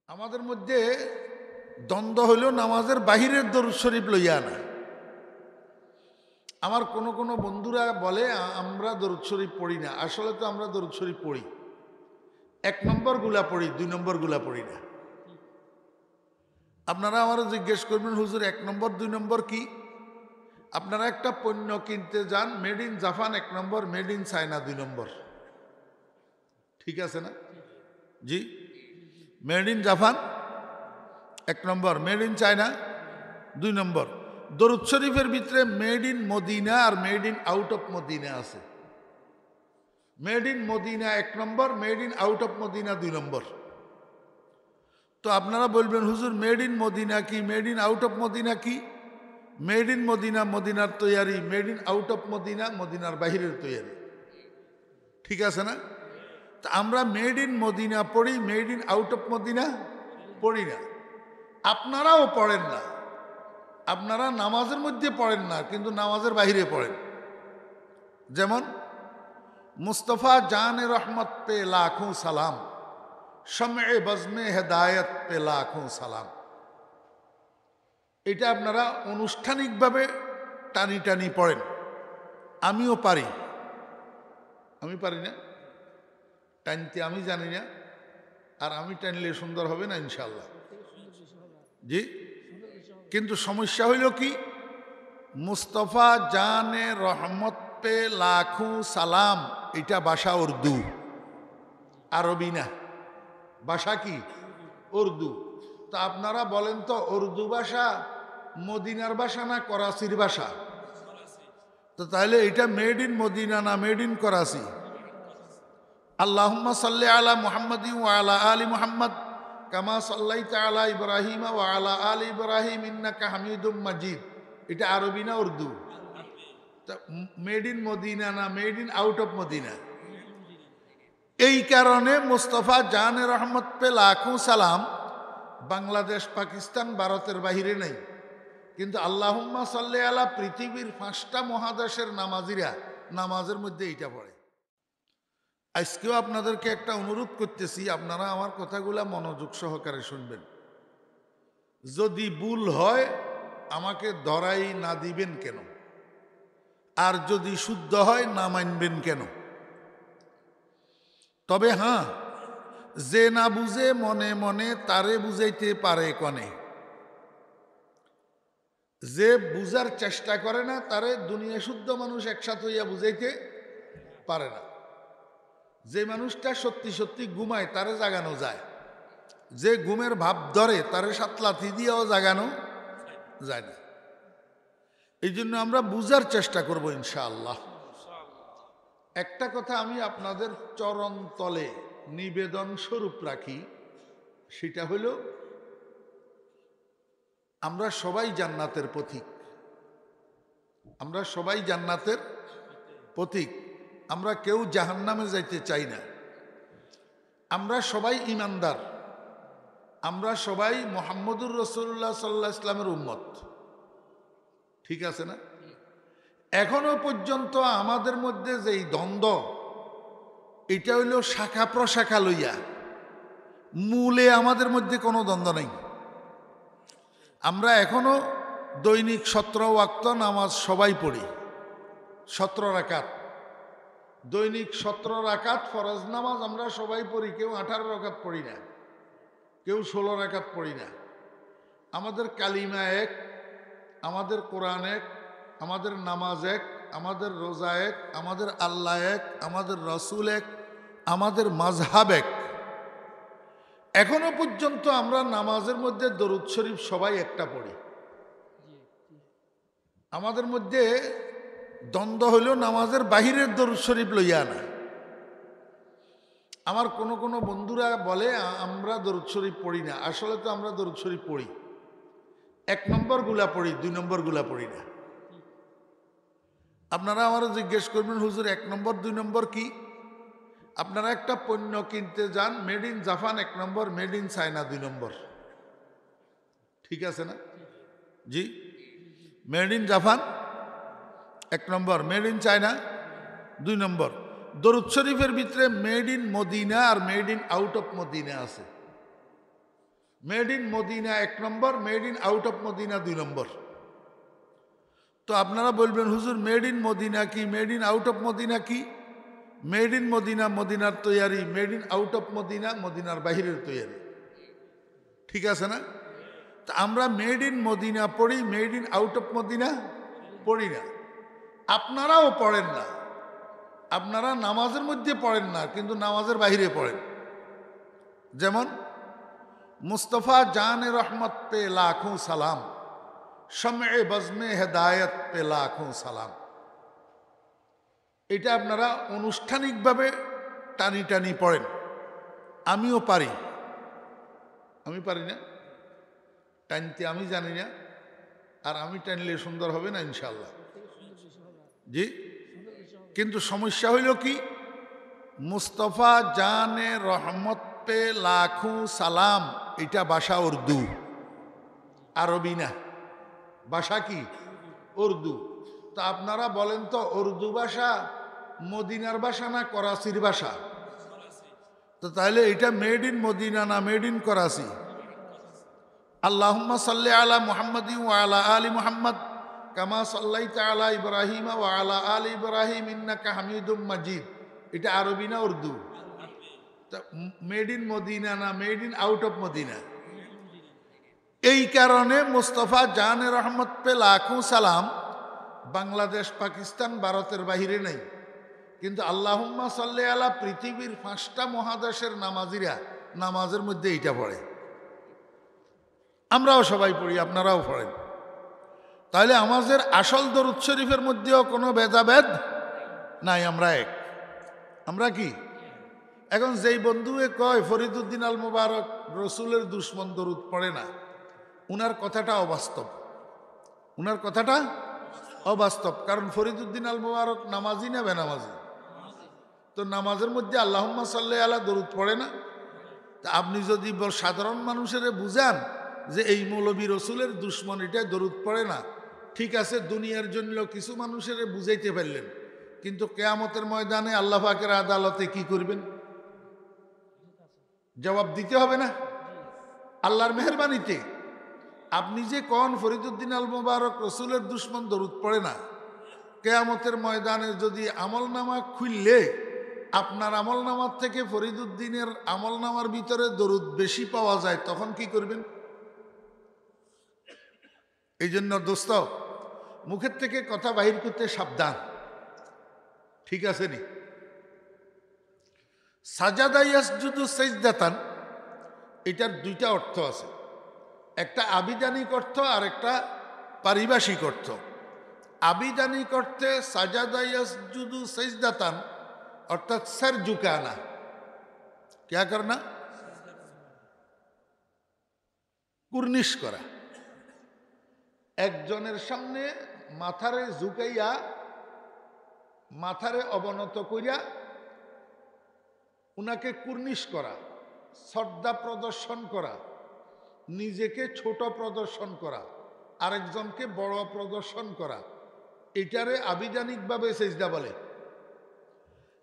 আমাদের মধ্যে দ্বন্দ্ব হইল নামাজের বাহিরের দরুদ শরীফ লইয়া না। আমার কোনো বন্ধুরা বলে আমরা দরুদ শরীফ পড়ি না। আসলে তো আমরা দরুদ শরীফ পড়ি, 1 নম্বর গুলা পড়ি, 2 নম্বর গুলা পড়ি না। আপনারা আমারও জিজ্ঞেস করবেন, হুজুর 1 নম্বর 2 নম্বর কি? আপনারা একটা পণ্য কিনতে যান, made in Japan 1 number, made in China 2 number, ঠিক আছে না? জি, made in Japan 1 number, made in China 2 number. দরুদ শরীফের ভিতরে মেড ইন মদিনা আর made in out of Madina আছে। Made in Madina 1 number, made in out of Madina 2 number. তো আপনারা বলবেন, হুজুর মেড ইন মদিনা কি, made in out of Madina কি? মেড ইন মদিনা মদিনার তৈয়ারি, made in out of Madina মদিনার বাহিরের তৈয়ারি, ঠিক আছে না? তা আমরা মেড ইন মদিনা পড়ি, made in out of Madina পড়ি না। আপনারাও পড়েন না, আপনারা নামাজের মধ্যে পড়েন না, কিন্তু নামাজের বাহিরে পড়েন। যেমন মুস্তফা জানে রহমত পে লাখোं সালাম, শমে বজমে হেদায়ত পে লাখোं সালাম। এটা আপনারা আনুষ্ঠানিকভাবে টানি টানি পড়েন। আমিও পারি, আমি পারি না টানতে, আমি জানি না। আর আমি টানলে সুন্দর হবে না ইনশাল্লাহ, জি। কিন্তু সমস্যা হইল কি, মুস্তফা জানে রহমত পে লাখোं সালাম, এটা ভাষা উর্দু, আরবি না। ভাষা কি? উর্দু। তা আপনারা বলেন তো, উর্দু ভাষা মদিনার ভাষা না করাচির ভাষা? তো তাহলে এটা মেড ইন মদিনা না মেড ইন করাচি? আল্লাহুম্মা সাল্লি আলা মুহাম্মাদিন ওয়া আলা আলি মুহাম্মদ কামা সাল্লাইতা আলা ইব্রাহিম ওয়া আলা আলি ইব্রাহিম ইন্নাকা হামিদুম মাজিদ, এটা আরবি না উর্দু? মেড ইন মদিনা না made in out of Madina? এই কারণে মুস্তফা জানে রহমত পে লাখোं সালাম বাংলাদেশ, পাকিস্তান, ভারতের বাহিরে নেই। কিন্তু আল্লাহুম্মা সাল্লি আলা পৃথিবীর 5টা মহাদেশের নামাজিরা নামাজের মধ্যে এইটা পড়ে। আজকেও আপনাদেরকে একটা অনুরোধ করতেছি, আপনারা আমার কথাগুলা মনোযোগ সহকারে শুনবেন। যদি ভুল হয় আমাকে ধরাই না দিবেন কেন? আর যদি শুদ্ধ হয় না মানবেন কেন? তবে হ্যাঁ, যে না বুঝে মনে মনে তারে বুঝাইতে পারে কনে। যে বুঝার চেষ্টা করে না তারে দুনিয়া শুদ্ধ মানুষ একসাথে হইয়া বুঝাইতে পারে না। যে মানুষটা সত্যি সত্যি ঘুমায় তারে জাগানো যায়, যে ঘুমের ভাব ধরে তারে 7 লাথি দিয়েও জাগানো যায় না। এই জন্য আমরা বুঝার চেষ্টা করব ইনশাআল্লাহ। একটা কথা আমি আপনাদের চরণ তলে নিবেদন স্বরূপ রাখি, সেটা হইল আমরা সবাই জান্নাতের পথিক। আমরা সবাই জান্নাতের পথিক। আমরা কেউ জাহান্নামে যাইতে চাই না। আমরা সবাই ঈমানদার, আমরা সবাই মুহাম্মদুর রাসূলুল্লাহ সাল্লাল্লাহু আলাইহি ওয়াসাল্লামের উম্মত, ঠিক আছে না? এখনো পর্যন্ত আমাদের মধ্যে যেই দ্বন্দ্ব, এটা হইল শাখা প্রশাখা লইয়া, মূলে আমাদের মধ্যে কোনো দ্বন্দ্ব নেই। আমরা এখনো দৈনিক 17 ওয়াক্ত নামাজ সবাই পড়ি, 17 রাকাত, দৈনিক 17 রাকাত ফরজ নামাজ আমরা সবাই পড়ি। কেউ 18 রাকাত পড়ি না, কেউ 16 রাকাত পড়ি না। আমাদের কালিমা এক, আমাদের কোরআন এক, আমাদের নামাজ এক, আমাদের রোজা এক, আমাদের আল্লাহ এক, আমাদের রসুল এক, আমাদের মাযহাব এক। এখনো পর্যন্ত আমরা নামাজের মধ্যে দরুদ শরীফ সবাই একটা পড়ি। আমাদের মধ্যে দ্বন্দ্ব হইল নামাজের বাহিরের দরুদ শরীফ লইয়া না। আমার কোনো বন্ধুরা বলে আমরা দরুদ শরীফ পড়ি না। আসলে তো আমরা দরুদ শরীফ পড়ি, 1 নম্বর গুলা পড়ি, 2 নম্বর গুলা পড়ি না। আপনারা আমারও জিজ্ঞেস করবেন, হুজুর 1 নম্বর 2 নম্বর কি? আপনারা একটা পণ্য কিনতে যান, made in Japan 1 number, made in China 2 number, ঠিক আছে না? জি, made in Japan 1 number, made in China 2 number. দরুদ শরীফের ভিতরে মেড ইন মদিনা আর made in out of Madina আছে। Made in Madina 1 number, made in out of Madina 2 number. তো আপনারা বলবেন হুজুর মেড ইন মদিনা কি, made in out of Madina কি? মেড ইন মদিনা মদিনার তৈয়ারি, made in out of Madina মদিনার বাহিরের তৈয়ারি, ঠিক আছে না? তা আমরা মেড ইন মদিনা পড়ি, made in out of Madina পড়ি না। আপনারাও পড়েন না, আপনারা নামাজের মধ্যে পড়েন না, কিন্তু নামাজের বাহিরে পড়েন। যেমন মুস্তফা জানে রহমত পে লাখোं সালাম, শমএ বজমে হেদায়ত পে লাখোं সালাম। এটা আপনারা আনুষ্ঠানিকভাবে টানি টানি পড়েন। আমিও পারি, আমি পারি না টানতে, আমি জানি না। আর আমি টানলে সুন্দর হবে না ইনশাল্লাহ, জি। কিন্তু সমস্যা হইল কি, মুস্তফা জানে রহমত পে লাখোं সালাম এটা ভাষা উর্দু, আরবি না। ভাষা কি? উর্দু। তা আপনারা বলেন তো উর্দু ভাষা মদিনার ভাষা না করাচির ভাষা? তো তাহলে এটা মেড ইন মদিনা না মেড ইন করাচি? আল্লাহুম্মা সাল্লি আলা মুহাম্মাদিন ওয়া আলা আলি মুহাম্মদ কামা সাল্লাইতা আলা ইব্রাহিম ওয়া আলা আলি ইব্রাহিম ইন্নাকা হামিদুম মাজিদ, এটা আরবি না উর্দু? মেড ইন মদিনা না made in out of Madina? এই কারণে মুস্তফা জানে রহমত পে লাখোं সালাম বাংলাদেশ, পাকিস্তান, ভারতের বাহিরে নেই। কিন্তু আল্লাহুম্মা সাল্লি আলা পৃথিবীর 5টা মহাদেশের নামাজিরা নামাজের মধ্যে এইটা পড়ে। আমরাও সবাই পড়ি, আপনারাও পড়েন। তাহলে আমাদের আসল দরুদ শরীফের মধ্যেও কোনো ভেদাভেদ নাই, আমরা এক। আমরা কি? এখন যেই বন্ধুয়ে কয় ফরিদুদ্দিন আল মুবারক রসুলের দুশ্মন, দরুদ পড়ে না, উনার কথাটা অবাস্তব। উনার কথাটা অবাস্তব, কারণ ফরিদুদ্দিন আল মুবারক নামাজি না বেনামাজি? তো নামাজের মধ্যে আল্লাহুম্মা সাল্লি আলা দরুদ পড়ে না? তা আপনি যদি সাধারণ মানুষের বুঝান যে এই মৌলবী রসুলের দুশ্মন, এটা দরুদ পড়ে না, ঠিক আছে, দুনিয়ার জন্য কিছু মানুষের বুঝাইতে পারলেন, কিন্তু কিয়ামতের ময়দানে আল্লাহ পাকের আদালতে কি করবেন? জবাব দিতে হবে না? আল্লাহর মেহেরবানিতে আপনি যে কন ফরিদুদ্দিন আল মুবারক রসুলের দুশ্মন, দরুদ পড়ে না, কিয়ামতের ময়দানে যদি আমলনামা খুললে আপনার আমলনামার থেকে ফরিদুদ্দিনের আমলনামার ভিতরে দরুদ বেশি পাওয়া যায়, তখন কি করবেন? এই জন্য দোস্ত, মুখের থেকে কথা বাহির করতে সাবধান, ঠিক আছে নি? সাজাদা ইয়াসজুদু সাজদাতান, এটার 2টা অর্থ আছে, একটা আবিধানিক অর্থ আর একটা পারিভাষিক অর্থ। আবিধানিক অর্থে সাজাদা ইয়াসজুদু সাজদাতান অর্থাৎ সর ঝুকানা, क्या करना? কুর্নিশ করা। একজনের সামনে মাথারে ঝুঁকাইয়া, মাথারে অবনত করিয়া উনাকে কুর্নিশ করা, শ্রদ্ধা প্রদর্শন করা, নিজেকে ছোট প্রদর্শন করা, আরেকজনকে বড় প্রদর্শন করা, এটারে আবিধানিকভাবে সেজদা বলে।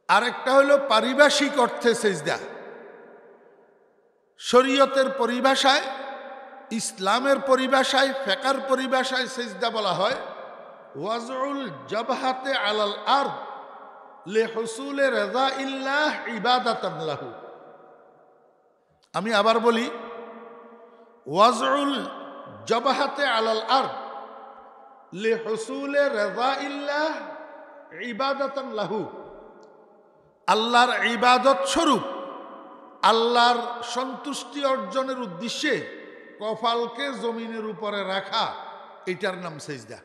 আরেকটা হলো পারিভাষিক অর্থে সেজদা। শরীয়তের পরিভাষায়, ইসলামের পরিভাষায়, ফিকহের পরিভাষায় সেজদা বলা হয় ওয়াজউল জাবহাতে আলাল আরদ লিহুসুলি রাযাইল্লাহ ইবাদাতান লাহু। আমি আবার বলি, ওয়াজউল জাবহাতে আলাল আরদ লিহুসুলি রাযাইল্লাহ ইবাদাতান লাহু। আল্লাহর ইবাদত স্বরূপ, আল্লাহর সন্তুষ্টি অর্জনের উদ্দেশ্যে কপালকে জমিনের উপরে রাখা, এটার নাম সেজদা।